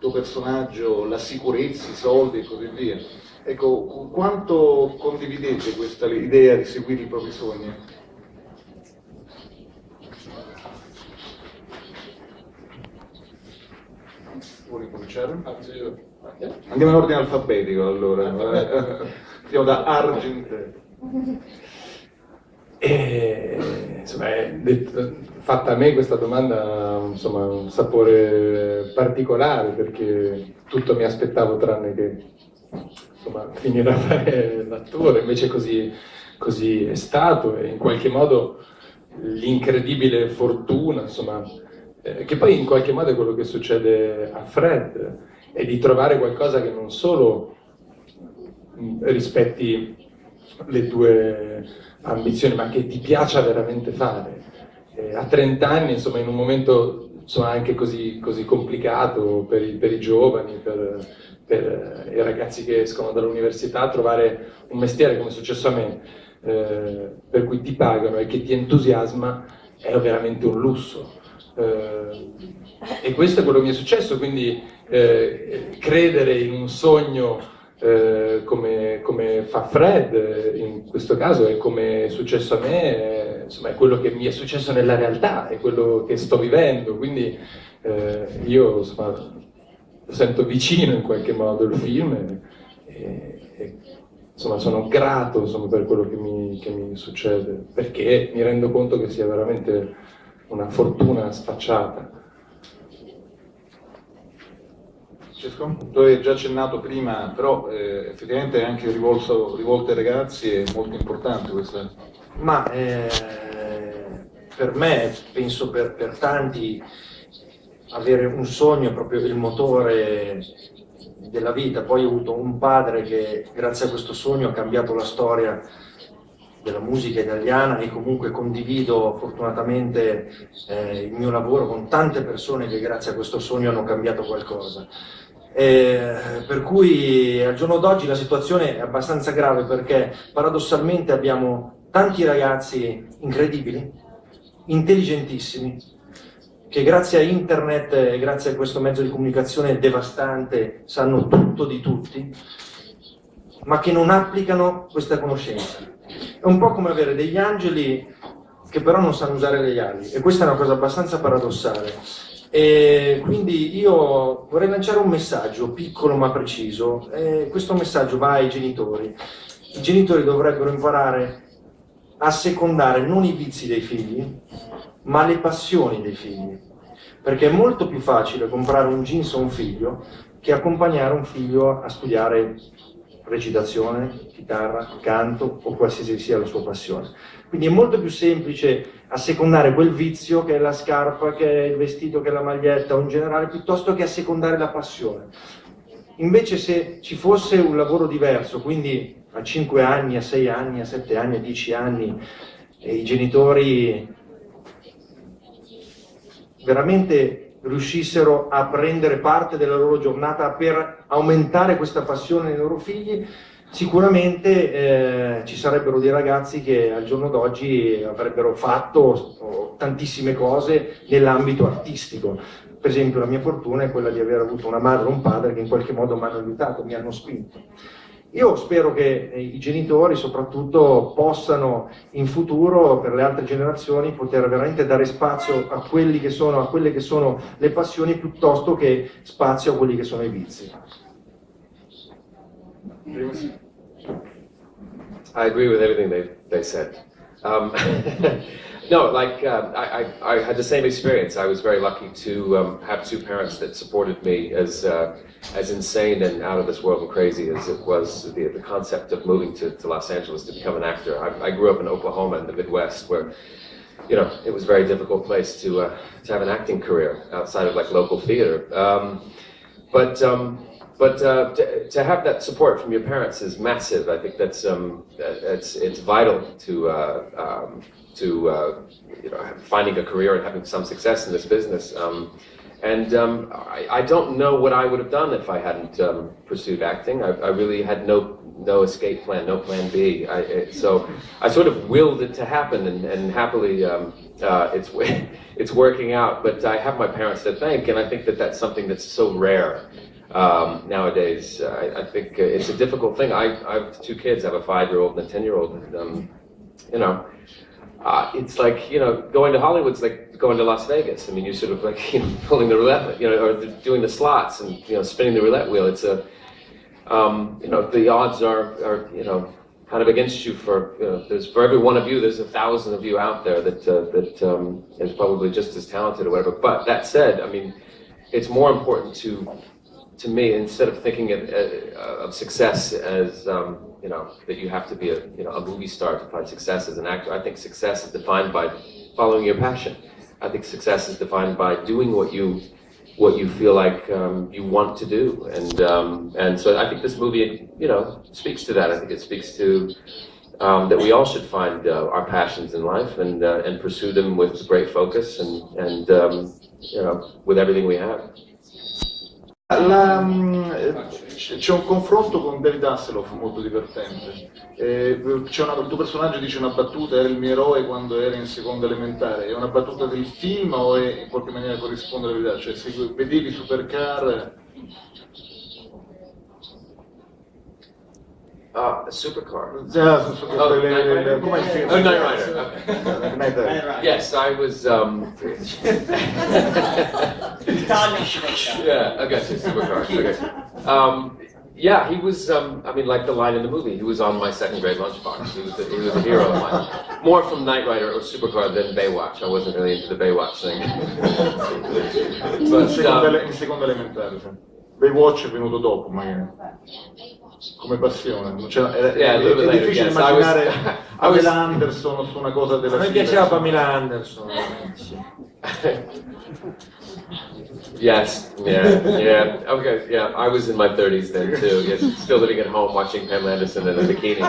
tuo personaggio la sicurezza, i soldi e così via. Ecco, quanto condividete questa idea di seguire i propri sogni? Vuoi cominciare? Andiamo in ordine alfabetico allora. Andiamo da Argentero. Insomma, fatta a me questa domanda ha un sapore particolare, perché tutto mi aspettavo tranne che finire a fare l'attore, invece così è stato, e in qualche modo l'incredibile fortuna, che poi in qualche modo è quello che succede a Fred, è di trovare qualcosa che non solo rispetti le tue ambizioni, ma che ti piaccia veramente fare. A 30 anni, in un momento anche così complicato per i giovani, per i ragazzi che escono dall'università, trovare un mestiere come è successo a me, per cui ti pagano e che ti entusiasma, è veramente un lusso. E questo è quello che mi è successo, quindi credere in un sogno come fa Fred in questo caso, è come è successo a me, è quello che mi è successo nella realtà, è quello che sto vivendo, quindi io sento vicino in qualche modo il film e sono grato per quello che mi succede, perché mi rendo conto che sia veramente una fortuna sfacciata. Francesco, tu hai già accennato prima, però effettivamente anche rivolto ai ragazzi è molto importante questa. Ma per me, penso per tanti, avere un sogno è proprio il motore della vita. Poi ho avuto un padre che grazie a questo sogno ha cambiato la storia della musica italiana, e comunque condivido fortunatamente il mio lavoro con tante persone che grazie a questo sogno hanno cambiato qualcosa. Per cui al giorno d'oggi la situazione è abbastanza grave, perché paradossalmente abbiamo tanti ragazzi incredibili, intelligentissimi, che grazie a internet e grazie a questo mezzo di comunicazione devastante sanno tutto di tutti, ma che non applicano questa conoscenza. È un po' come avere degli angeli che però non sanno usare le ali, e questa è una cosa abbastanza paradossale. E quindi io vorrei lanciare un messaggio piccolo ma preciso, e questo messaggio va ai genitori. I genitori dovrebbero imparare a secondare non i vizi dei figli, ma le passioni dei figli, perché è molto più facile comprare un jeans a un figlio che accompagnare un figlio a studiare recitazione, chitarra, canto o qualsiasi sia la sua passione. Quindi è molto più semplice assecondare quel vizio che è la scarpa, che è il vestito, che è la maglietta o in generale, piuttosto che assecondare la passione. Invece se ci fosse un lavoro diverso, quindi a 5 anni, a 6 anni, a 7 anni, a 10 anni, i genitori veramente riuscissero a prendere parte della loro giornata per aumentare questa passione nei loro figli, sicuramente ci sarebbero dei ragazzi che al giorno d'oggi avrebbero fatto tantissime cose nell'ambito artistico. Per esempio la mia fortuna è quella di aver avuto una madre e un padre che in qualche modo mi hanno aiutato, mi hanno spinto. Io spero che i genitori soprattutto possano in futuro, per le altre generazioni, poter veramente dare spazio a quelle che sono le passioni, piuttosto che spazio a quelli che sono i vizi. I agree with everything they said. No, like I had the same experience. I was very lucky to have two parents that supported me, as insane and out of this world and crazy as it was the concept of moving to Los Angeles to become an actor. I grew up in Oklahoma in the Midwest, where it was a very difficult place to have an acting career outside of like local theater. But to have that support from your parents is massive. I think that's it's vital to finding a career and having some success in this business. And I don't know what I would have done if I hadn't pursued acting. I really had no escape plan, no plan B. So I sort of willed it to happen, and happily it's working out. But I have my parents to thank, and I think that that's something that's so rare nowadays. I think it's a difficult thing. I have 2 kids. I have a 5-year-old and a 10-year-old. And, you know, it's like, you know, going to Hollywood's like going to Las Vegas. I mean, you're sort of like, you know, pulling the roulette, you know, or doing the slots and, you know, spinning the roulette wheel. It's a, you know, the odds are, you know, kind of against you for, you know, there's, for every one of you, there's 1,000 of you out there that is probably just as talented or whatever. But that said, I mean, it's more important to me, instead of thinking of success as, you know, that you have to be a movie star to find success as an actor. I think success is defined by following your passion. I think success is defined by doing what you feel like you want to do, and so I think this movie, you know, speaks to that. I think it speaks to that we all should find our passions in life and pursue them with great focus and you know, with everything we have. C'è un confronto con David Hasselhoff molto divertente. Il tuo personaggio dice una battuta: era il mio eroe quando era in seconda elementare. È una battuta del film o è in qualche maniera corrisponde alla verità? Cioè, se vedevi Supercar... Supercar. Come il film? Oh, Knight Rider. Okay. Knight Rider. Yes, I was. Yeah, I got you. Supercar. Okay. Yeah, he was. I mean, like the line in the movie, he was on my 2nd grade lunchbox. He was a hero of mine. More from Knight Rider or Supercar than Baywatch. I wasn't really into the Baywatch thing. But, in seconda elementare. Baywatch è venuto dopo, magari. Come passione, è difficile immaginare Pamela Anderson su una cosa della A me piaceva Pamela Anderson. Yes, yeah, okay, yeah, I was in my 30s then too, yes, still living at home watching Pamela Anderson in a bikini.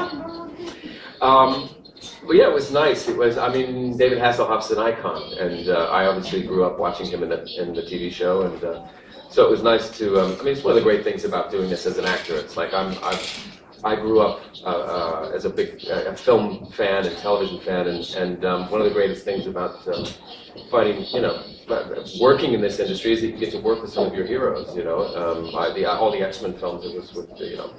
But yeah, it was nice. It was, I mean, David Hasselhoff's an icon, and I obviously grew up watching him in the TV show, and so it was nice to, I mean, it's one of the great things about doing this as an actor. It's like I grew up as a big film fan and television fan, and one of the greatest things about fighting, you know, working in this industry is that you get to work with some of your heroes, you know. All the X-Men films, it was with, you know,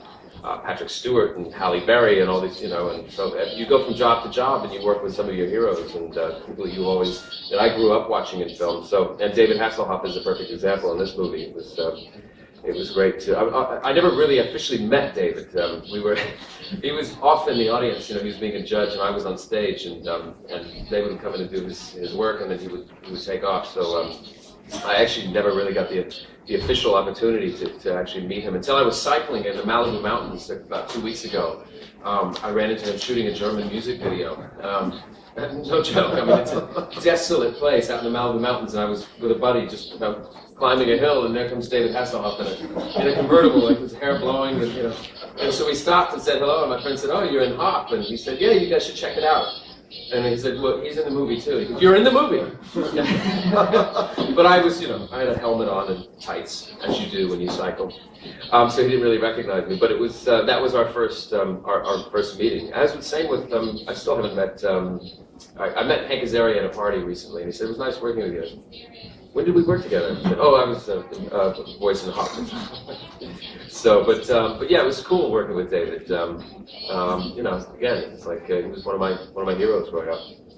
Patrick Stewart and Halle Berry and all these, you know, and so you go from job to job and you work with some of your heroes and people you always, that I grew up watching in film. So, and David Hasselhoff is a perfect example in this movie. It was great to, I never really officially met David. He was off in the audience, you know, he was being a judge and I was on stage, and David would come in and do his work and then he would take off. So I actually never really got the official opportunity to actually meet him until I was cycling in the Malibu Mountains about 2 weeks ago. I ran into him shooting a German music video. No joke, I mean, it's a desolate place out in the Malibu Mountains, and I was with a buddy just climbing a hill, and there comes David Hasselhoff in a convertible, like his hair blowing, and, you know. And so we stopped and said hello, and my friend said, "Oh, you're in Hop," and he said, "Yeah, you guys should check it out." And he said, "Well, he's in the movie too." He goes, "You're in the movie." But I was, you know, I had a helmet on and tights, as you do when you cycle. So he didn't really recognize me. But it was that was our first meeting. As with same with I still haven't met. I met Hank Azaria at a party recently, and he said it was nice working with you. When did we work together? I said, "Oh, I was voice in Hop." So, but yeah, it was cool working with David. You know, again, it's like he was one of my heroes growing up.